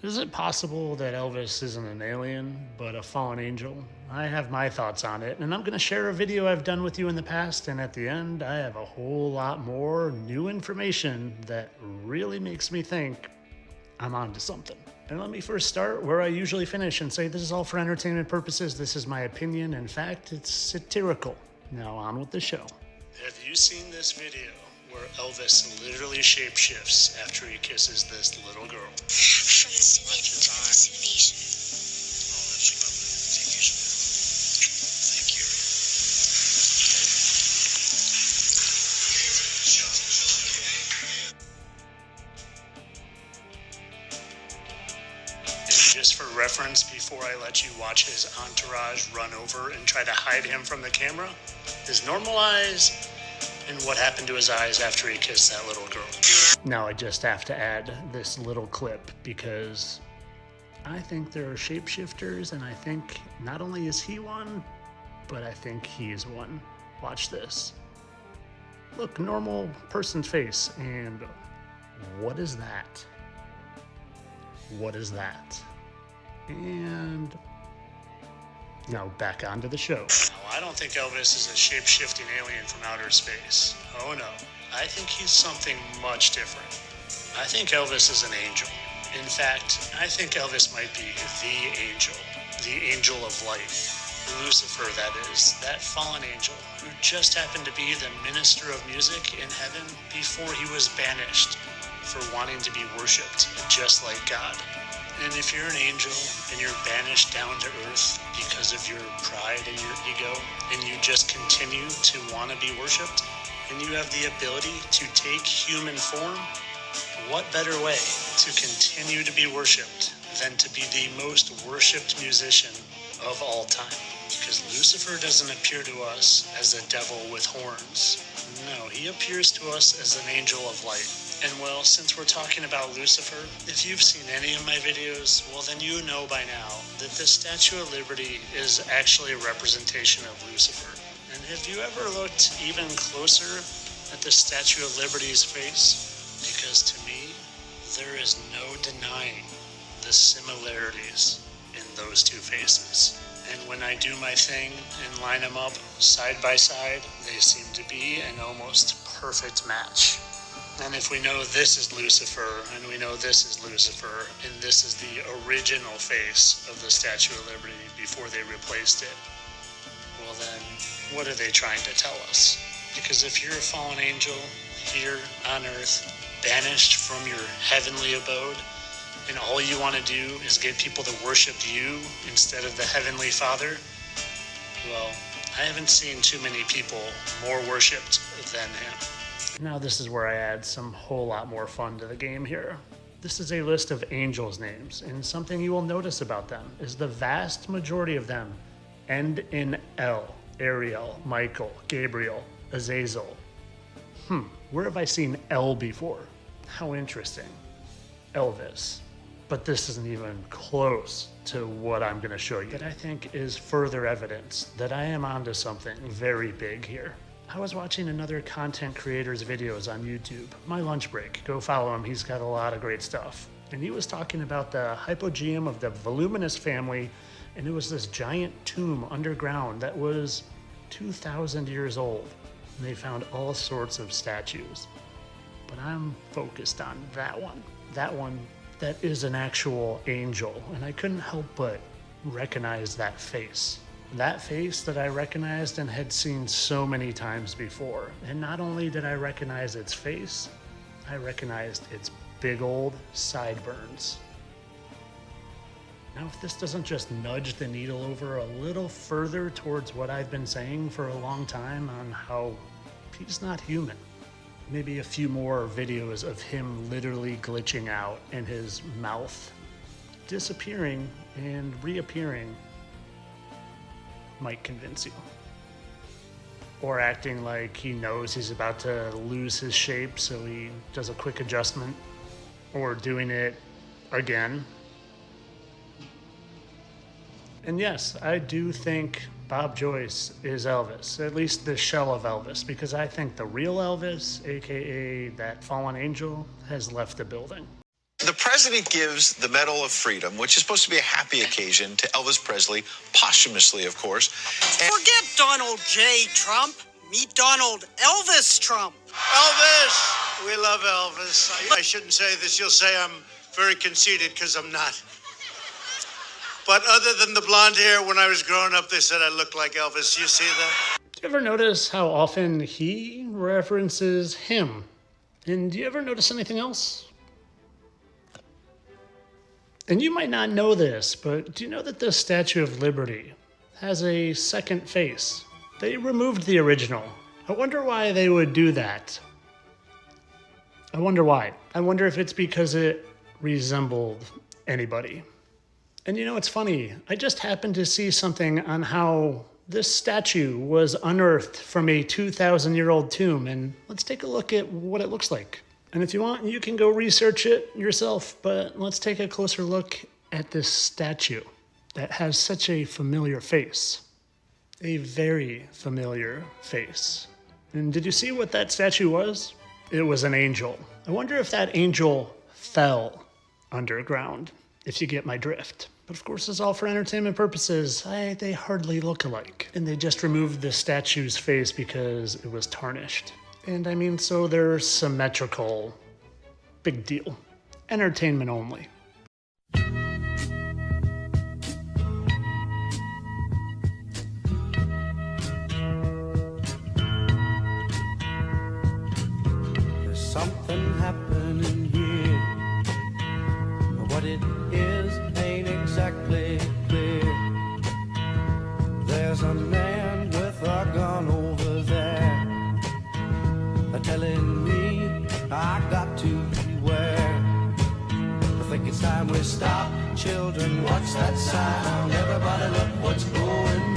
Is it possible that Elvis isn't an alien, but a fallen angel? I have my thoughts on it, and I'm going to share a video I've done with you in the past, and at the end, I have a whole lot more new information that really makes me think I'm onto something. And let me first start where I usually finish and say this is all for entertainment purposes. This is my opinion. In fact, it's satirical. Now on with the show. Have you seen this video where Elvis literally shapeshifts after he kisses this little girl? From the Soviet to the Sunation. Oh, that's lovely. Take these now. Thank you. And just for reference, before I let you watch his entourage run over and try to hide him from the camera, his normal eyes and what happened to his eyes after he kissed that little girl. Now I just have to add this little clip because I think there are shapeshifters, and I think not only is he one, but I think he is one. Watch this. Look, normal person's face, and what is that? What is that? And now back onto the show. Now, I don't think Elvis is a shape-shifting alien from outer space. Oh no, I think he's something much different. I think Elvis is an angel. In fact, I think Elvis might be the angel of light. Lucifer, that is, that fallen angel who just happened to be the minister of music in heaven before he was banished for wanting to be worshipped just like God. And if you're an angel and you're banished down to earth because of your pride and your ego, and you just continue to want to be worshipped, and you have the ability to take human form, what better way to continue to be worshipped than to be the most worshipped musician of all time? Because Lucifer doesn't appear to us as a devil with horns. No, he appears to us as an angel of light. And well, since we're talking about Lucifer, if you've seen any of my videos, well then you know by now that the Statue of Liberty is actually a representation of Lucifer. And have you ever looked even closer at the Statue of Liberty's face? Because to me, there is no denying the similarities in those two faces. And when I do my thing and line them up side by side, they seem to be an almost perfect match. And if we know this is Lucifer, and we know this is Lucifer, and this is the original face of the Statue of Liberty before they replaced it, well then, what are they trying to tell us? Because if you're a fallen angel here on earth, banished from your heavenly abode, and all you want to do is get people to worship you instead of the Heavenly Father, well, I haven't seen too many people more worshipped than him. Now this is where I add some whole lot more fun to the game here. This is a list of angels' names, and something you will notice about them is the vast majority of them end in L. Ariel, Michael, Gabriel, Azazel. Where have I seen L before? How interesting. Elvis. But this isn't even close to what I'm going to show you. That I think is further evidence that I am onto something very big here. I was watching another content creator's videos on YouTube, my lunch break. Go follow him, he's got a lot of great stuff. And he was talking about the hypogeum of the voluminous family, and it was this giant tomb underground that was 2,000 years old. And they found all sorts of statues. But I'm focused on that one. That one that is an actual angel, and I couldn't help but recognize that face. That face that I recognized and had seen so many times before. And not only did I recognize its face, I recognized its big old sideburns. Now, if this doesn't just nudge the needle over a little further towards what I've been saying for a long time on how he's not human. Maybe a few more videos of him literally glitching out and his mouth disappearing and reappearing might convince you. Or acting like he knows he's about to lose his shape, so he does a quick adjustment, or doing it again. And yes, I do think Bob Joyce is Elvis, at least the shell of Elvis, because I think the real Elvis, aka that fallen angel, has left the building. The president gives the Medal of Freedom, which is supposed to be a happy occasion, to Elvis Presley, posthumously, of course. Forget Donald J. Trump. Meet Donald Elvis Trump. Elvis! We love Elvis. I shouldn't say this. You'll say I'm very conceited, because I'm not. But other than the blonde hair, when I was growing up, they said I looked like Elvis. You see that? Do you ever notice how often he references him? And do you ever notice anything else? And you might not know this, but do you know that the Statue of Liberty has a second face? They removed the original. I wonder why they would do that. I wonder why. I wonder if it's because it resembled anybody. And you know, it's funny. I just happened to see something on how this statue was unearthed from a 2,000-year-old tomb. And let's take a look at what it looks like. And if you want, you can go research it yourself, but let's take a closer look at this statue that has such a familiar face. A very familiar face. And did you see what that statue was? It was an angel. I wonder if that angel fell underground, if you get my drift. But of course, it's all for entertainment purposes. They hardly look alike. And they just removed the statue's face because it was tarnished. And I mean, so they're symmetrical. Big deal. Entertainment only. There's something happening here. What it is ain't exactly clear. There's a man with a gun over there, telling me I got to beware. I think it's time we stop. Children, watch that sound. Everybody look what's going on.